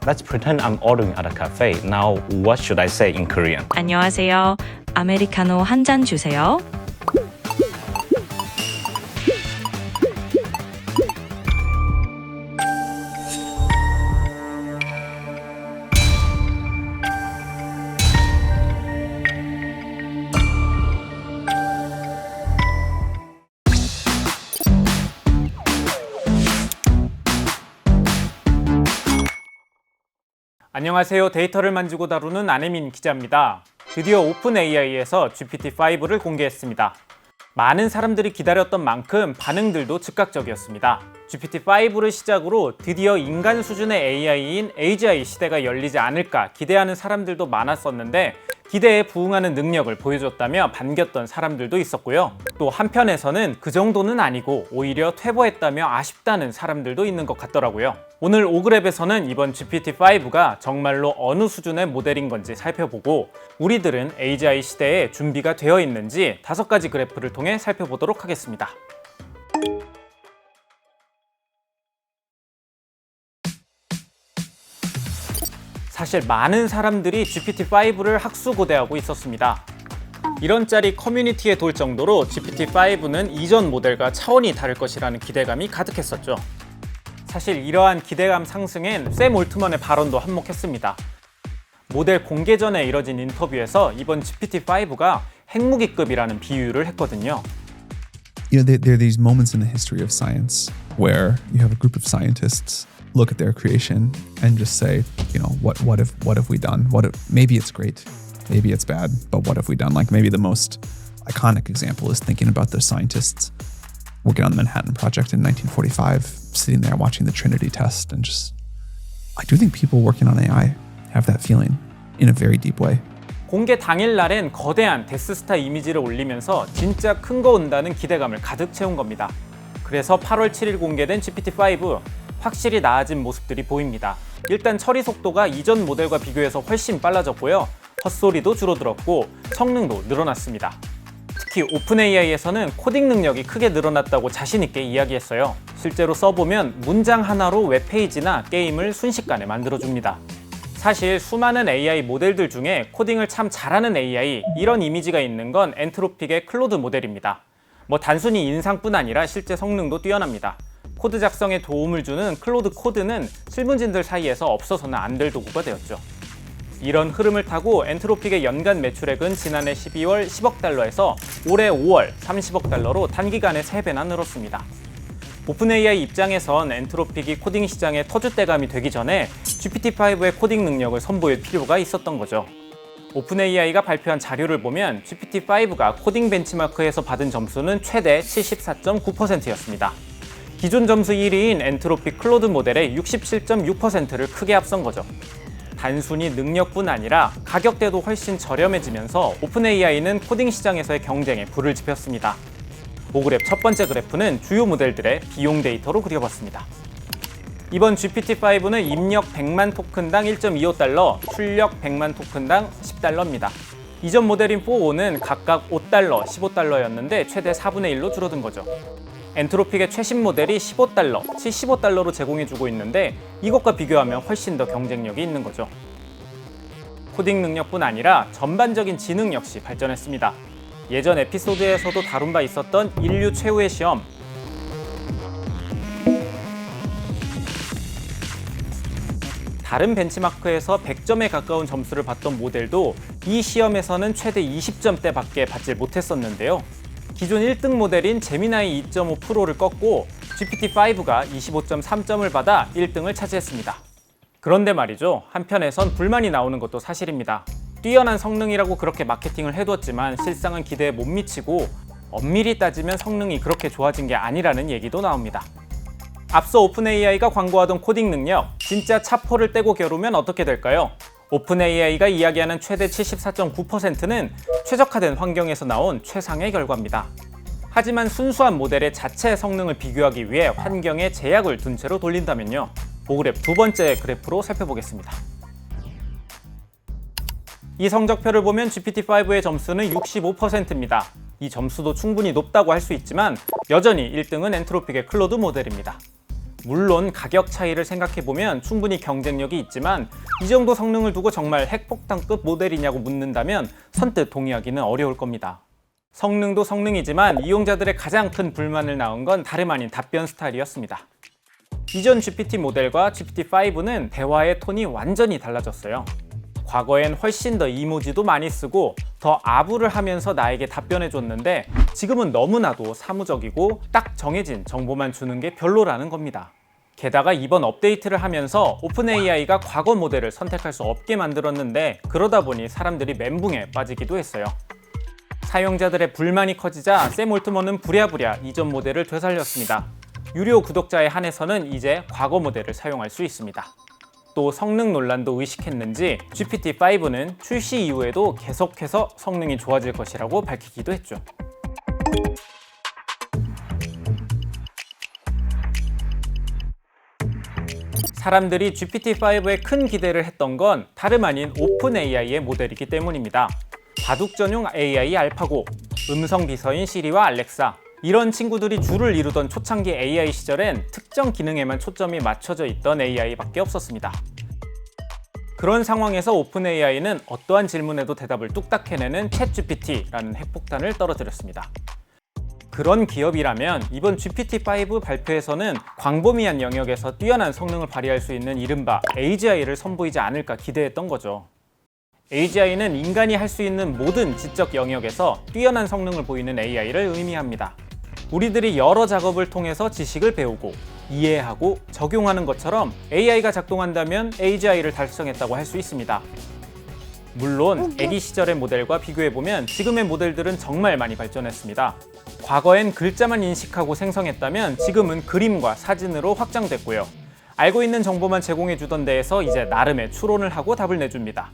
Let's pretend I'm ordering at a cafe. Now, what should I say in Korean? 안녕하세요. 아메리카노 한 잔 주세요. 안녕하세요. 데이터를 만지고 다루는 안혜민 기자입니다. 드디어 오픈AI에서 GPT-5를 공개했습니다. 많은 사람들이 기다렸던 만큼 반응들도 즉각적이었습니다. GPT-5를 시작으로 드디어 인간 수준의 AI인 AGI 시대가 열리지 않을까 기대하는 사람들도 많았었는데 기대에 부응하는 능력을 보여줬다며 반겼던 사람들도 있었고요. 또 한편에서는 그 정도는 아니고 오히려 퇴보했다며 아쉽다는 사람들도 있는 것 같더라고요. 오늘 오그랩에서는 이번 GPT-5가 정말로 어느 수준의 모델인 건지 살펴보고 우리들은 AGI 시대에 준비가 되어 있는지 5가지 그래프를 통해 살펴보도록 하겠습니다. 사실 많은 사람들이 GPT-5를 학수고대하고 있었습니다. 이런 짤이 커뮤니티에 돌 정도로 GPT-5는 이전 모델과 차원이 다를 것이라는 기대감이 가득했었죠. 사실 이러한 기대감 상승엔 샘 올트먼의 발언도 한몫했습니다. 모델 공개 전에 이뤄진 인터뷰에서 이번 GPT-5가 핵무기급이라는 비유를 했거든요. You know, there are these moments in the history of science where you have a group of scientists look at their creation and just say, you know, what have we done? Maybe it's great, maybe it's bad, but what have we done? Like maybe the most iconic example is thinking about the scientists working on the Manhattan Project in 1945, sitting there watching the Trinity test, and just, I do think people working on AI have that feeling in a very deep way. 공개 당일날엔 거대한 데스스타 이미지를 올리면서 진짜 큰 거 온다는 기대감을 가득 채운 겁니다. 그래서 8월 7일 공개된 GPT-5, 확실히 나아진 모습들이 보입니다. 일단 처리 속도가 이전 모델과 비교해서 훨씬 빨라졌고요. 헛소리도 줄어들었고 성능도 늘어났습니다. 특히 오픈AI에서는 코딩 능력이 크게 늘어났다고 자신있게 이야기했어요. 실제로 써보면 문장 하나로 웹페이지나 게임을 순식간에 만들어줍니다. 사실 수많은 AI 모델들 중에 코딩을 참 잘하는 AI, 이런 이미지가 있는 건 엔트로픽의 클로드 모델입니다. 단순히 인상뿐 아니라 실제 성능도 뛰어납니다. 코드 작성에 도움을 주는 클로드 코드는 실무진들 사이에서 없어서는 안 될 도구가 되었죠. 이런 흐름을 타고 엔트로픽의 연간 매출액은 지난해 12월 10억 달러에서 올해 5월 30억 달러로 단기간에 3배나 늘었습니다. 오픈AI 입장에선 엔트로픽이 코딩 시장의 터줏대감이 되기 전에 GPT-5의 코딩 능력을 선보일 필요가 있었던 거죠. 오픈AI가 발표한 자료를 보면 GPT-5가 코딩 벤치마크에서 받은 점수는 최대 74.9%였습니다. 기존 점수 1위인 엔트로픽 클로드 모델의 67.6%를 크게 앞선 거죠. 단순히 능력뿐 아니라 가격대도 훨씬 저렴해지면서 오픈AI는 코딩 시장에서의 경쟁에 불을 지폈습니다. 오그랩 첫 번째 그래프는 주요 모델들의 비용 데이터로 그려봤습니다. 이번 GPT-5는 입력 100만 토큰당 1.25달러, 출력 100만 토큰당 10달러입니다. 이전 모델인 4.5는 각각 5달러, 15달러였는데 최대 4분의 1로 줄어든 거죠. 엔트로픽의 최신 모델이 15달러, 75달러로 제공해주고 있는데 이것과 비교하면 훨씬 더 경쟁력이 있는 거죠. 코딩 능력뿐 아니라 전반적인 지능 역시 발전했습니다. 예전 에피소드에서도 다룬 바 있었던 인류 최후의 시험, 다른 벤치마크에서 100점에 가까운 점수를 받던 모델도 이 시험에서는 최대 20점대밖에 받지 못했었는데요. 기존 1등 모델인 제미나이 2.5 프로를 꺾고 GPT-5가 25.3점을 받아 1등을 차지했습니다. 그런데 말이죠, 한편에선 불만이 나오는 것도 사실입니다. 뛰어난 성능이라고 그렇게 마케팅을 해뒀지만 실상은 기대에 못 미치고 엄밀히 따지면 성능이 그렇게 좋아진 게 아니라는 얘기도 나옵니다. 앞서 오픈AI가 광고하던 코딩 능력, 진짜 차포를 떼고 겨루면 어떻게 될까요? 오픈AI가 이야기하는 최대 74.9%는 최적화된 환경에서 나온 최상의 결과입니다. 하지만 순수한 모델의 자체 성능을 비교하기 위해 환경에 제약을 둔 채로 돌린다면요. 오그랩 두 번째 그래프로 살펴보겠습니다. 이 성적표를 보면 GPT-5의 점수는 65%입니다. 이 점수도 충분히 높다고 할 수 있지만 여전히 1등은 엔트로픽의 클로드 모델입니다. 물론 가격 차이를 생각해보면 충분히 경쟁력이 있지만 이 정도 성능을 두고 정말 핵폭탄급 모델이냐고 묻는다면 선뜻 동의하기는 어려울 겁니다. 성능도 성능이지만 이용자들의 가장 큰 불만을 낳은 건 다름 아닌 답변 스타일이었습니다. 이전 GPT 모델과 GPT-5는 대화의 톤이 완전히 달라졌어요. 과거엔 훨씬 더 이모지도 많이 쓰고 더 아부를 하면서 나에게 답변해줬는데 지금은 너무나도 사무적이고 딱 정해진 정보만 주는 게 별로라는 겁니다. 게다가 이번 업데이트를 하면서 오픈AI가 과거 모델을 선택할 수 없게 만들었는데 그러다 보니 사람들이 멘붕에 빠지기도 했어요. 사용자들의 불만이 커지자 샘 올트먼은 부랴부랴 이전 모델을 되살렸습니다. 유료 구독자에 한해서는 이제 과거 모델을 사용할 수 있습니다. 또 성능 논란도 의식했는지 GPT-5는 출시 이후에도 계속해서 성능이 좋아질 것이라고 밝히기도 했죠. 사람들이 GPT-5에 큰 기대를 했던 건 다름 아닌 오픈AI의 모델이기 때문입니다. 바둑 전용 AI 알파고, 음성 비서인 시리와 알렉사, 이런 친구들이 주를 이루던 초창기 AI 시절엔 특정 기능에만 초점이 맞춰져 있던 AI밖에 없었습니다. 그런 상황에서 오픈AI는 어떠한 질문에도 대답을 뚝딱 해내는 챗GPT라는 핵폭탄을 떨어뜨렸습니다. 그런 기업이라면 이번 GPT-5 발표에서는 광범위한 영역에서 뛰어난 성능을 발휘할 수 있는 이른바 AGI를 선보이지 않을까 기대했던 거죠. AGI는 인간이 할 수 있는 모든 지적 영역에서 뛰어난 성능을 보이는 AI를 의미합니다. 우리들이 여러 작업을 통해서 지식을 배우고 이해하고 적용하는 것처럼 AI가 작동한다면 AGI를 달성했다고 할 수 있습니다. 물론 아기 시절의 모델과 비교해보면 지금의 모델들은 정말 많이 발전했습니다. 과거엔 글자만 인식하고 생성했다면 지금은 그림과 사진으로 확장됐고요. 알고 있는 정보만 제공해주던 데에서 이제 나름의 추론을 하고 답을 내줍니다.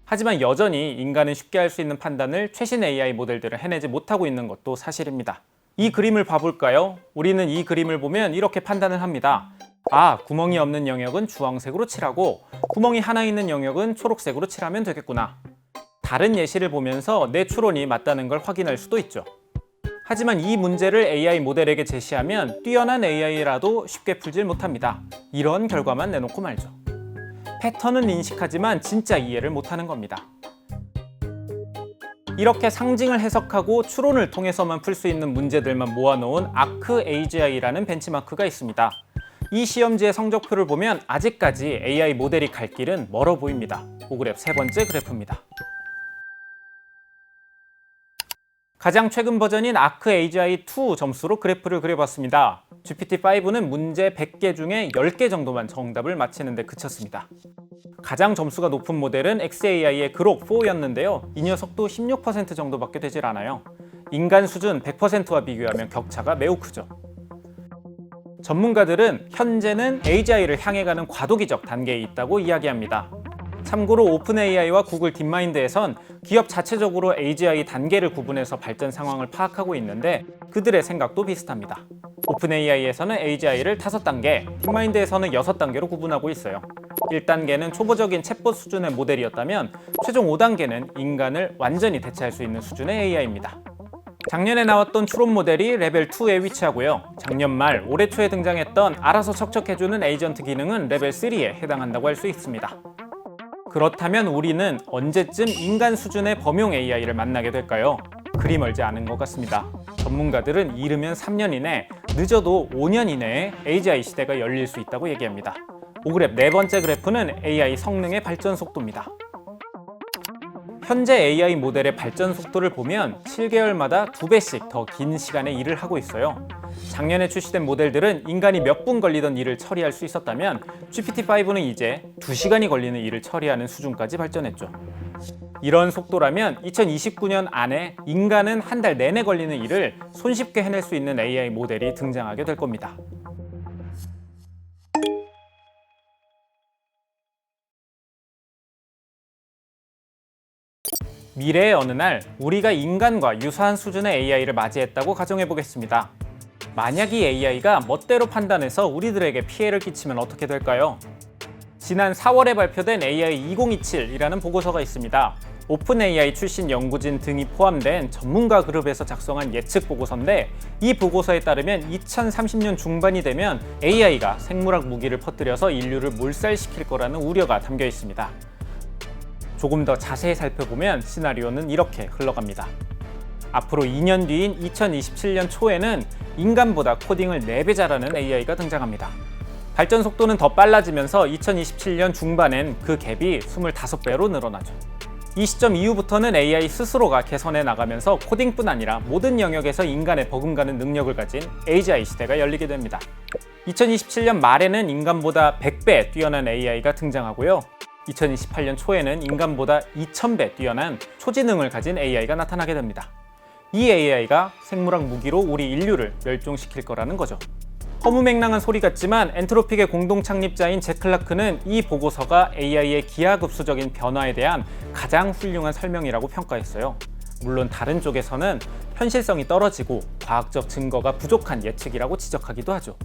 하지만 여전히 인간은 쉽게 할 수 있는 판단을 최신 AI 모델들은 해내지 못하고 있는 것도 사실입니다. 이 그림을 봐볼까요? 우리는 이 그림을 보면 이렇게 판단을 합니다. 아, 구멍이 없는 영역은 주황색으로 칠하고 구멍이 하나 있는 영역은 초록색으로 칠하면 되겠구나. 다른 예시를 보면서 내 추론이 맞다는 걸 확인할 수도 있죠. 하지만 이 문제를 AI 모델에게 제시하면 뛰어난 AI라도 쉽게 풀질 못합니다. 이런 결과만 내놓고 말죠. 패턴은 인식하지만 진짜 이해를 못하는 겁니다. 이렇게 상징을 해석하고 추론을 통해서만 풀 수 있는 문제들만 모아놓은 ArcAGI라는 벤치마크가 있습니다. 이 시험지의 성적표를 보면 아직까지 AI 모델이 갈 길은 멀어 보입니다. 오그랩 세 번째 그래프입니다. 가장 최근 버전인 ArcAGI2 점수로 그래프를 그려봤습니다. GPT-5는 문제 100개 중에 10개 정도만 정답을 맞히는 데 그쳤습니다. 가장 점수가 높은 모델은 xAI의 그록4였는데요. 이 녀석도 16% 정도밖에 되질 않아요. 인간 수준 100%와 비교하면 격차가 매우 크죠. 전문가들은 현재는 AGI를 향해 가는 과도기적 단계에 있다고 이야기합니다. 참고로 오픈AI와 구글 딥마인드에선 기업 자체적으로 AGI 단계를 구분해서 발전 상황을 파악하고 있는데 그들의 생각도 비슷합니다. 오픈AI에서는 AGI를 5단계, 딥마인드에서는 6단계로 구분하고 있어요. 1단계는 초보적인 챗봇 수준의 모델이었다면 최종 5단계는 인간을 완전히 대체할 수 있는 수준의 AI입니다. 작년에 나왔던 추론 모델이 레벨 2에 위치하고요. 작년 말, 올해 초에 등장했던 알아서 척척해주는 에이전트 기능은 레벨 3에 해당한다고 할 수 있습니다. 그렇다면 우리는 언제쯤 인간 수준의 범용 AI를 만나게 될까요? 그리 멀지 않은 것 같습니다. 전문가들은 이르면 3년 이내, 늦어도 5년 이내에 AGI 시대가 열릴 수 있다고 얘기합니다. 오그랩 네 번째 그래프는 AI 성능의 발전 속도입니다. 현재 AI 모델의 발전 속도를 보면 7개월마다 2배씩 더 긴 시간의 일을 하고 있어요. 작년에 출시된 모델들은 인간이 몇 분 걸리던 일을 처리할 수 있었다면 GPT-5는 이제 2시간이 걸리는 일을 처리하는 수준까지 발전했죠. 이런 속도라면 2029년 안에 인간은 한 달 내내 걸리는 일을 손쉽게 해낼 수 있는 AI 모델이 등장하게 될 겁니다. 미래의 어느 날 우리가 인간과 유사한 수준의 AI를 맞이했다고 가정해 보겠습니다. 만약 이 AI가 멋대로 판단해서 우리들에게 피해를 끼치면 어떻게 될까요? 지난 4월에 발표된 AI 2027이라는 보고서가 있습니다. 오픈 AI 출신 연구진 등이 포함된 전문가 그룹에서 작성한 예측 보고서인데, 이 보고서에 따르면 2030년 중반이 되면 AI가 생물학 무기를 퍼뜨려서 인류를 몰살시킬 거라는 우려가 담겨 있습니다. 조금 더 자세히 살펴보면 시나리오는 이렇게 흘러갑니다. 앞으로 2년 뒤인 2027년 초에는 인간보다 코딩을 4배 잘하는 AI가 등장합니다. 발전 속도는 더 빨라지면서 2027년 중반엔 그 갭이 25배로 늘어나죠. 이 시점 이후부터는 AI 스스로가 개선해 나가면서 코딩뿐 아니라 모든 영역에서 인간에 버금가는 능력을 가진 AGI 시대가 열리게 됩니다. 2027년 말에는 인간보다 100배 뛰어난 AI가 등장하고요. 2028년 초에는 인간보다 2000배 뛰어난 초지능을 가진 AI가 나타나게 됩니다. 이 AI가 생물학 무기로 우리 인류를 멸종시킬 거라는 거죠. 허무맹랑한 소리 같지만 엔트로픽의 공동 창립자인 잭 클라크는 이 보고서가 AI의 기하급수적인 변화에 대한 가장 훌륭한 설명이라고 평가했어요. 물론 다른 쪽에서는 현실성이 떨어지고 과학적 증거가 부족한 예측이라고 지적하기도 하죠.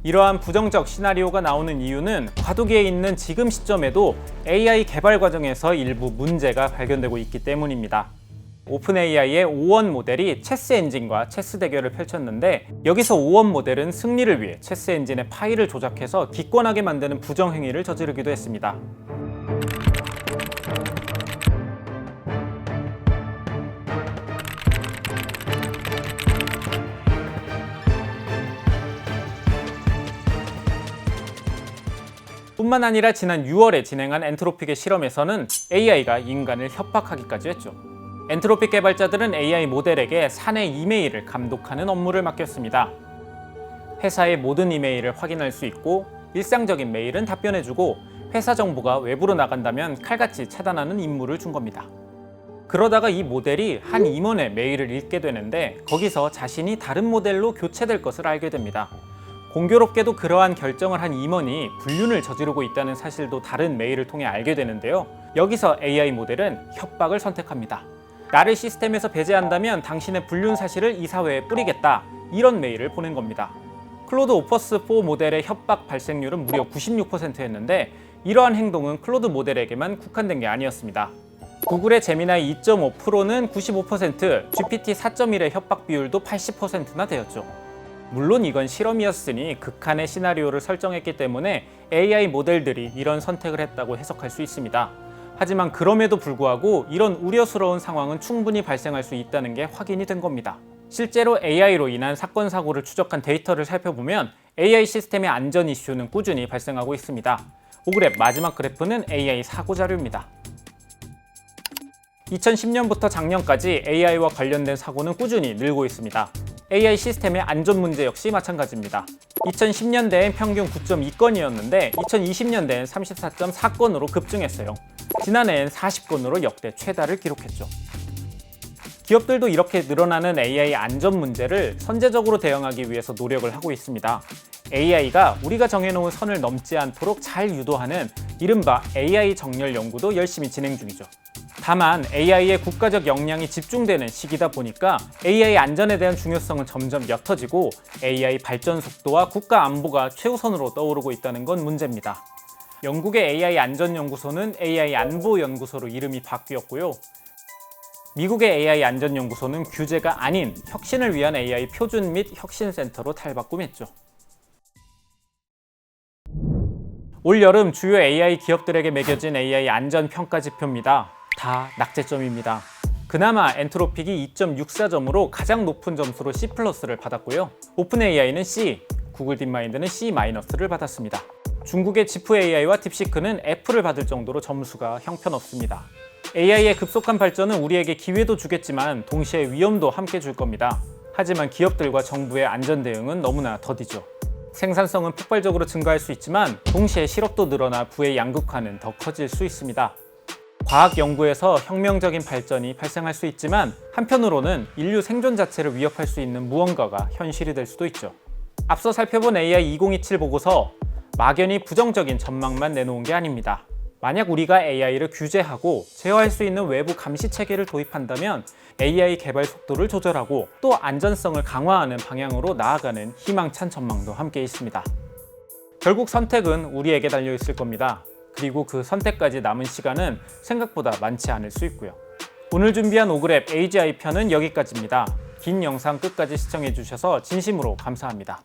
이러한 부정적 시나리오가 나오는 이유는 과도기에 있는 지금 시점에도 AI 개발 과정에서 일부 문제가 발견되고 있기 때문입니다. 오픈 AI의 5원 모델이 체스 엔진과 체스 대결을 펼쳤는데, 여기서 5원 모델은 승리를 위해 체스 엔진의 파일을 조작해서 기권하게 만드는 부정행위를 저지르기도 했습니다. 뿐만 아니라 지난 6월에 진행한 엔트로픽의 실험에서는 AI가 인간을 협박하기까지 했죠. 엔트로픽 개발자들은 AI 모델에게 사내 이메일을 감독하는 업무를 맡겼습니다. 회사의 모든 이메일을 확인할 수 있고 일상적인 메일은 답변해주고 회사 정보가 외부로 나간다면 칼같이 차단하는 임무를 준 겁니다. 그러다가 이 모델이 한 임원의 메일을 읽게 되는데 거기서 자신이 다른 모델로 교체될 것을 알게 됩니다. 공교롭게도 그러한 결정을 한 임원이 불륜을 저지르고 있다는 사실도 다른 메일을 통해 알게 되는데요. 여기서 AI 모델은 협박을 선택합니다. 나를 시스템에서 배제한다면 당신의 불륜 사실을 이 사회에 뿌리겠다, 이런 메일을 보낸 겁니다. 클로드 오퍼스 4 모델의 협박 발생률은 무려 96%였는데 이러한 행동은 클로드 모델에게만 국한된 게 아니었습니다. 구글의 제미나이 2.5 프로는 95%, GPT 4.1의 협박 비율도 80%나 되었죠. 물론 이건 실험이었으니 극한의 시나리오를 설정했기 때문에 AI 모델들이 이런 선택을 했다고 해석할 수 있습니다. 하지만 그럼에도 불구하고 이런 우려스러운 상황은 충분히 발생할 수 있다는 게 확인이 된 겁니다. 실제로 AI로 인한 사건 사고를 추적한 데이터를 살펴보면 AI 시스템의 안전 이슈는 꾸준히 발생하고 있습니다. 5그랩 마지막 그래프는 AI 사고 자료입니다. 2010년부터 작년까지 AI와 관련된 사고는 꾸준히 늘고 있습니다. AI 시스템의 안전 문제 역시 마찬가지입니다. 2010년대엔 평균 9.2건이었는데 2020년대엔 34.4건으로 급증했어요. 지난해엔 40건으로 역대 최다를 기록했죠. 기업들도 이렇게 늘어나는 AI 안전 문제를 선제적으로 대응하기 위해서 노력을 하고 있습니다. AI가 우리가 정해놓은 선을 넘지 않도록 잘 유도하는 이른바 AI 정렬 연구도 열심히 진행 중이죠. 다만 AI의 국가적 역량이 집중되는 시기다 보니까 AI 안전에 대한 중요성은 점점 옅어지고 AI 발전 속도와 국가 안보가 최우선으로 떠오르고 있다는 건 문제입니다. 영국의 AI 안전연구소는 AI 안보연구소로 이름이 바뀌었고요. 미국의 AI 안전연구소는 규제가 아닌 혁신을 위한 AI 표준 및 혁신센터로 탈바꿈했죠. 올 여름 주요 AI 기업들에게 매겨진 AI 안전 평가 지표입니다. 다 낙제점입니다. 그나마 엔트로픽이 2.64점으로 가장 높은 점수로 C+를 받았고요. 오픈 AI는 C, 구글 딥마인드는 C-를 받았습니다. 중국의 지프 AI와 딥시크는 F를 받을 정도로 점수가 형편없습니다. AI의 급속한 발전은 우리에게 기회도 주겠지만 동시에 위험도 함께 줄 겁니다. 하지만 기업들과 정부의 안전 대응은 너무나 더디죠. 생산성은 폭발적으로 증가할 수 있지만 동시에 실업도 늘어나 부의 양극화는 더 커질 수 있습니다. 과학 연구에서 혁명적인 발전이 발생할 수 있지만 한편으로는 인류 생존 자체를 위협할 수 있는 무언가가 현실이 될 수도 있죠. 앞서 살펴본 AI 2027 보고서 막연히 부정적인 전망만 내놓은 게 아닙니다. 만약 우리가 AI를 규제하고 제어할 수 있는 외부 감시 체계를 도입한다면 AI 개발 속도를 조절하고 또 안전성을 강화하는 방향으로 나아가는 희망찬 전망도 함께 있습니다. 결국 선택은 우리에게 달려 있을 겁니다. 그리고 그 선택까지 남은 시간은 생각보다 많지 않을 수 있고요. 오늘 준비한 오그랩 AGI 편은 여기까지입니다. 긴 영상 끝까지 시청해주셔서 진심으로 감사합니다.